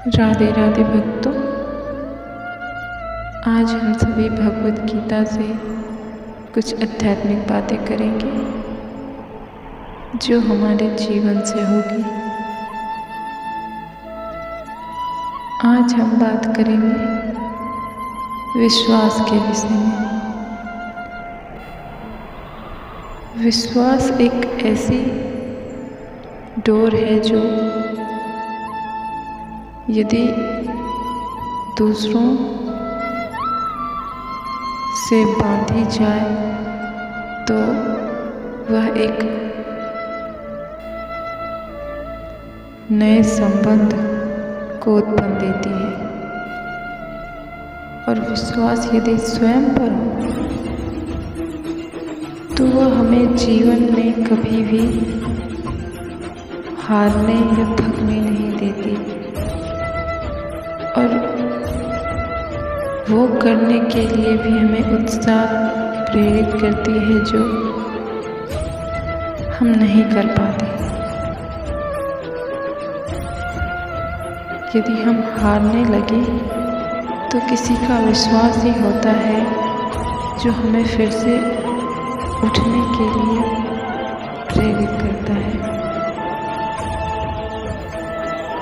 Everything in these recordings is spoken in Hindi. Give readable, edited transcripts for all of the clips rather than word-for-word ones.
राधे राधे भक्तों, आज हम सभी भगवत गीता से कुछ आध्यात्मिक बातें करेंगे जो हमारे जीवन से होगी। आज हम बात करेंगे विश्वास के विषय में। विश्वास एक ऐसी डोर है जो यदि दूसरों से बांधी जाए तो वह एक नए संबंध को उत्पन्न देती है, और विश्वास यदि स्वयं पर हो तो वह हमें जीवन में कभी भी हारने या थकने नहीं देती, और वो करने के लिए भी हमें उत्साह प्रेरित करती है जो हम नहीं कर पाते। यदि हम हारने लगे तो किसी का विश्वास ही होता है जो हमें फिर से उठने के लिए प्रेरित करता है,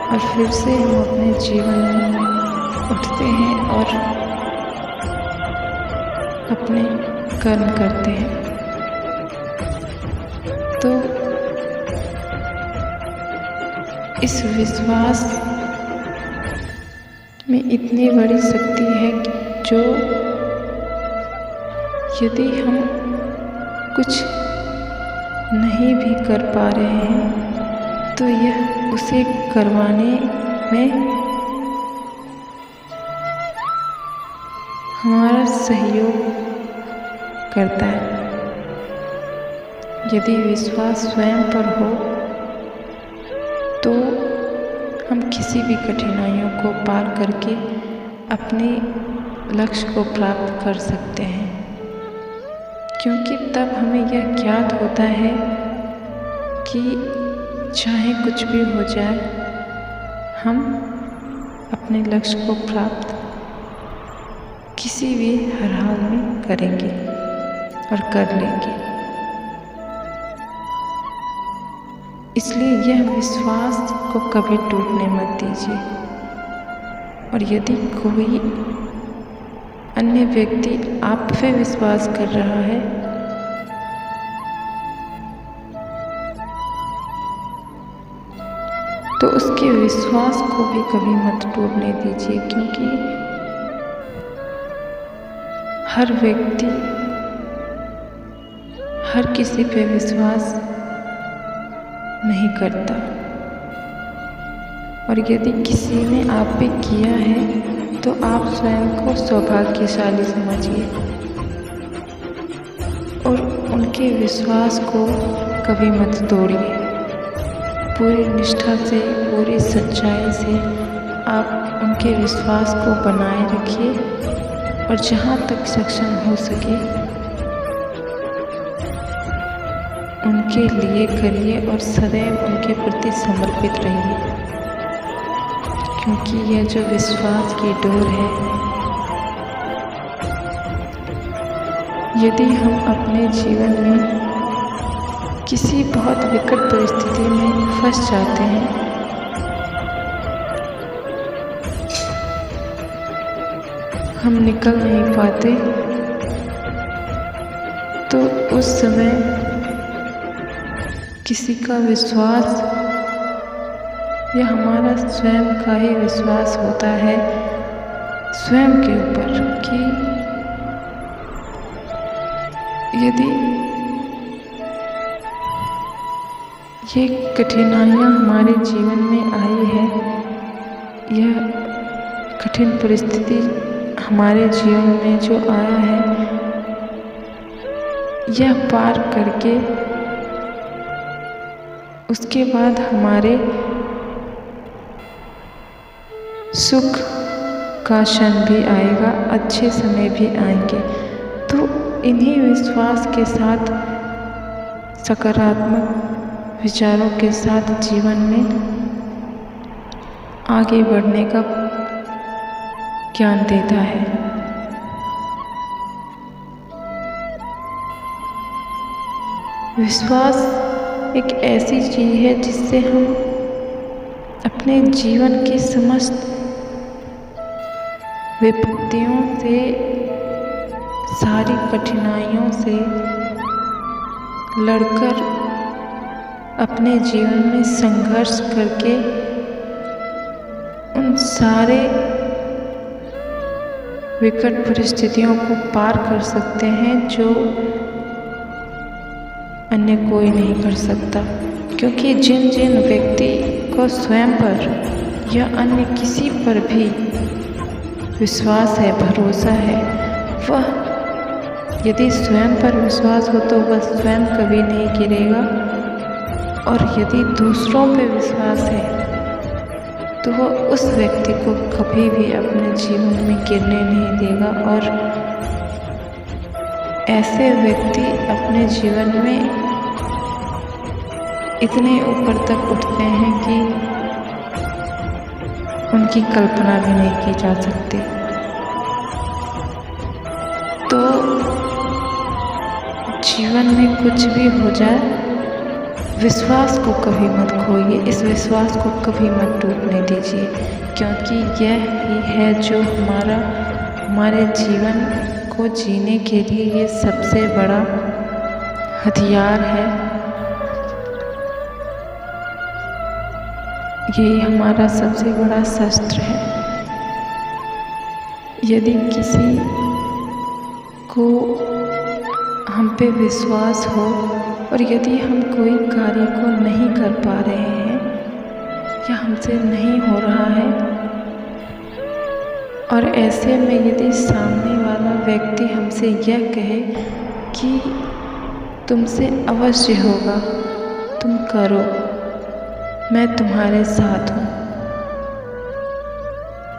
और फिर से हम अपने जीवन में उठते हैं और अपने कर्म करते हैं। तो इस विश्वास में इतनी बड़ी शक्ति है जो यदि हम कुछ नहीं भी कर पा रहे हैं तो यह उसे करवाने में हमारा सहयोग करता है। यदि विश्वास स्वयं पर हो तो हम किसी भी कठिनाइयों को पार करके अपने लक्ष्य को प्राप्त कर सकते हैं, क्योंकि तब हमें यह ज्ञात होता है कि चाहे कुछ भी हो जाए हम अपने लक्ष्य को प्राप्त किसी भी हर हाल में करेंगे और कर लेंगे। इसलिए यह विश्वास को कभी टूटने मत दीजिए, और यदि कोई अन्य व्यक्ति आप पे विश्वास कर रहा है तो उसके विश्वास को भी कभी मत टूटने दीजिए, क्योंकि हर व्यक्ति हर किसी पे विश्वास नहीं करता, और यदि किसी ने आप पे किया है तो आप स्वयं को सौभाग्यशाली समझिए और उनके विश्वास को कभी मत तोड़िए। पूरी निष्ठा से, पूरी सच्चाई से आप उनके विश्वास को बनाए रखिए, और जहाँ तक सक्षम हो सके उनके लिए करिए और सदैव उनके प्रति समर्पित रहिए, क्योंकि यह जो विश्वास की डोर है, यदि हम अपने जीवन में किसी बहुत विकट परिस्थिति में फंस जाते हैं हम निकल नहीं पाते, तो उस समय किसी का विश्वास या हमारा स्वयं का ही विश्वास होता है स्वयं के ऊपर कि यदि ये कठिनाइयाँ हमारे जीवन में आई है, यह कठिन परिस्थिति हमारे जीवन में जो आया है, यह पार करके उसके बाद हमारे सुख का क्षण भी आएगा, अच्छे समय भी आएंगे। तो इन्हीं विश्वास के साथ, सकारात्मक विचारों के साथ जीवन में आगे बढ़ने का ज्ञान देता है। विश्वास एक ऐसी चीज़ है जिससे हम अपने जीवन की समस्त विपत्तियों से, सारी कठिनाइयों से लड़कर अपने जीवन में संघर्ष करके उन सारे विकट परिस्थितियों को पार कर सकते हैं जो अन्य कोई नहीं कर सकता। क्योंकि जिन जिन व्यक्ति को स्वयं पर या अन्य किसी पर भी विश्वास है, भरोसा है, वह यदि स्वयं पर विश्वास हो तो वह स्वयं कभी नहीं गिरेगा, और यदि दूसरों पर विश्वास है तो वह उस व्यक्ति को कभी भी अपने जीवन में गिरने नहीं देगा। और ऐसे व्यक्ति अपने जीवन में इतने ऊपर तक उठते हैं कि उनकी कल्पना भी नहीं की जा सकती। तो जीवन में कुछ भी हो जाए, विश्वास को कभी मत खोइए, इस विश्वास को कभी मत टूटने दीजिए, क्योंकि यह ही है जो हमारे जीवन को जीने के लिए ये सबसे बड़ा हथियार है। यही हमारा सबसे बड़ा शस्त्र है। यदि किसी को हम पे विश्वास हो और यदि हम कोई कार्य को नहीं कर पा रहे हैं या हमसे नहीं हो रहा है, और ऐसे में यदि सामने वाला व्यक्ति हमसे यह कहे कि तुमसे अवश्य होगा, तुम करो, मैं तुम्हारे साथ हूँ,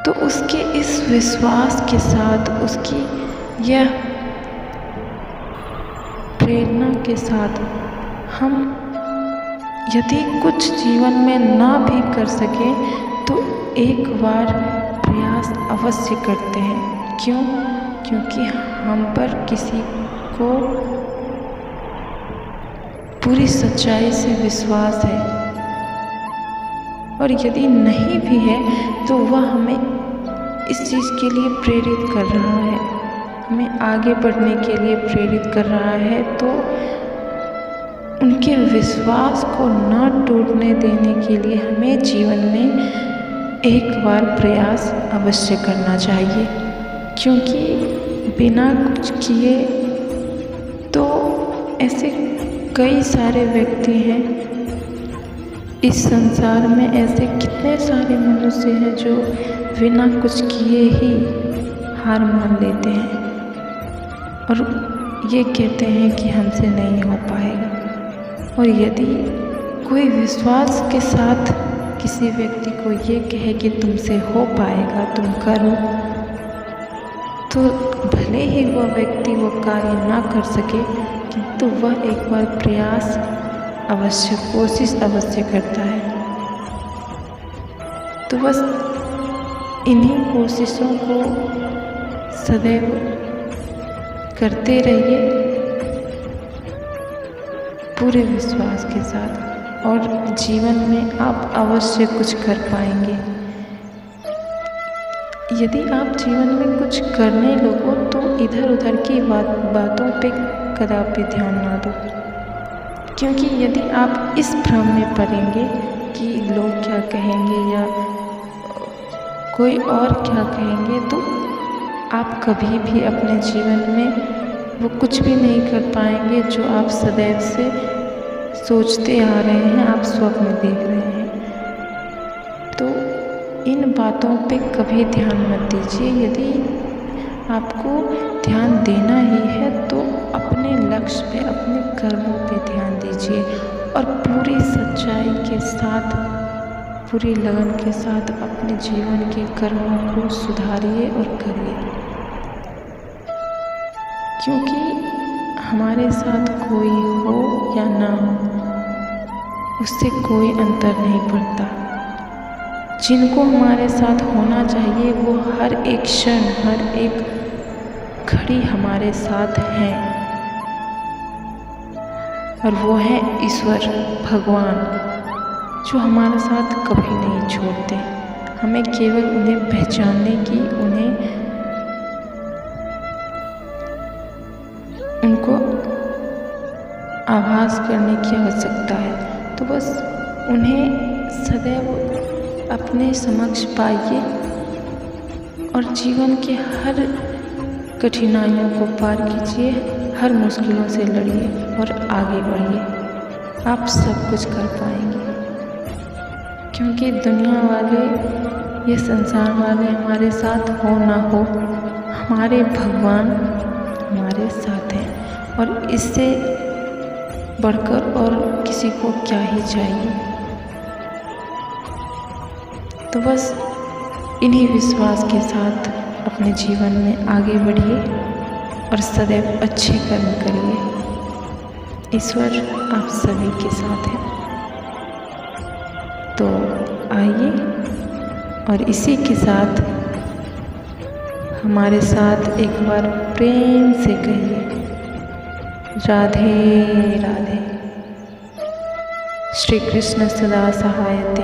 तो उसके इस विश्वास के साथ, उसकी यह प्रेरणा के साथ हम यदि कुछ जीवन में ना भी कर सके तो एक बार प्रयास अवश्य करते हैं। क्यों? क्योंकि हम पर किसी को पूरी सच्चाई से विश्वास है, और यदि नहीं भी है तो वह हमें इस चीज़ के लिए प्रेरित कर रहा है, हमें आगे बढ़ने के लिए प्रेरित कर रहा है। तो उनके विश्वास को न टूटने देने के लिए हमें जीवन में एक बार प्रयास अवश्य करना चाहिए, क्योंकि बिना कुछ किए तो ऐसे कई सारे व्यक्ति हैं इस संसार में, ऐसे कितने सारे मनुष्य हैं जो बिना कुछ किए ही हार मान लेते हैं और ये कहते हैं कि हमसे नहीं हो पाएगा। और यदि कोई विश्वास के साथ किसी व्यक्ति को ये कहे कि तुमसे हो पाएगा, तुम करो, तो भले ही वह व्यक्ति वो कार्य ना कर सके, किंतु वह एक बार प्रयास अवश्य, कोशिश अवश्य करता है। तो बस इन्हीं कोशिशों को सदैव करते रहिए पूरे विश्वास के साथ, और जीवन में आप अवश्य कुछ कर पाएंगे। यदि आप जीवन में कुछ करने लगो तो इधर उधर की बातों पे कदापि ध्यान ना दो, क्योंकि यदि आप इस भ्रम में पड़ेंगे कि लोग क्या कहेंगे या कोई और क्या कहेंगे, तो आप कभी भी अपने जीवन में वो कुछ भी नहीं कर पाएंगे जो आप सदैव से सोचते आ रहे हैं, आप स्वप्न देख रहे हैं। तो इन बातों पे कभी ध्यान मत दीजिए। यदि आपको ध्यान देना ही है तो अपने लक्ष्य पे, अपने कर्मों पे ध्यान दीजिए और पूरी सच्चाई के साथ, पूरी लगन के साथ अपने जीवन के कर्मों को सुधारिए और करिए, क्योंकि हमारे साथ कोई हो या ना हो, उससे कोई अंतर नहीं पड़ता। जिनको हमारे साथ होना चाहिए वो हर एक क्षण, हर एक घड़ी हमारे साथ हैं, और वो है ईश्वर भगवान, जो हमारे साथ कभी नहीं छोड़ते। हमें केवल उन्हें पहचानने की, उनको आभास करने की आवश्यकता है। तो बस उन्हें सदैव अपने समक्ष पाइए और जीवन के हर कठिनाइयों को पार कीजिए, हर मुश्किलों से लड़िए और आगे बढ़िए। आप सब कुछ कर पाएंगे, क्योंकि दुनिया वाले, ये संसार वाले हमारे साथ हो ना हो, हमारे भगवान हमारे साथ हैं, और इससे बढ़कर और किसी को क्या ही चाहिए। तो बस इन्हीं विश्वास के साथ अपने जीवन में आगे बढ़िए और सदैव अच्छे कर्म करिए। ईश्वर आप सभी के साथ है। तो आइए और इसी के साथ हमारे साथ एक बार प्रेम से कहिए, राधे राधे। श्री कृष्ण सदा सहायते।